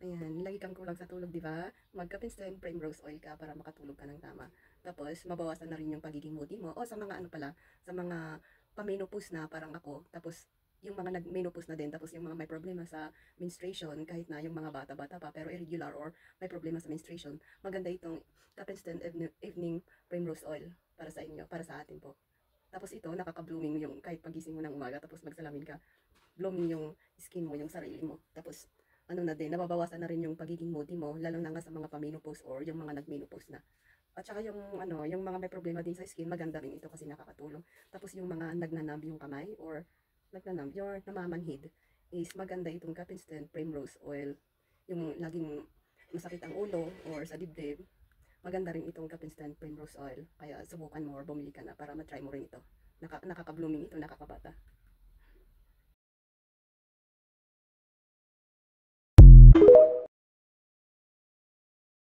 Ayan, lagi kang kulang sa tulog, di ba? Mag-Captain Primrose Oil ka para makatulog ka ng tama. Tapos, mabawasan na rin yung pagiging moody mo. O sa mga ano pala, sa mga pamenopause na parang ako. Tapos, yung mga nag-menopause na din, tapos yung mga may problema sa menstruation, kahit na yung mga bata-bata pa, pero irregular or may problema sa menstruation, maganda itong Captain Evening Primrose Oil para sa inyo, para sa atin po. Tapos ito, nakaka-blooming yung kahit pagising mo ng umaga, tapos magsalamin ka, blooming yung skin mo, yung sarili mo. Tapos, ano na din, nababawasan na rin yung pagiging moody mo, lalo na nga sa mga paminopause or yung mga nagmenopause na. At saka yung ano, yung mga may problema din sa skin, maganda rin ito kasi nakakatulong. Tapos yung mga nagnanamb yung kamay or nagnanamb, your namamanhid is maganda itong Captain Primrose Oil. Yung laging masakit ang ulo or sa dibdib, maganda rin itong Captain Primrose Oil. Kaya subukan mo or bumili ka na para matry mo rin ito. Nakaka-blooming ito, nakakabata.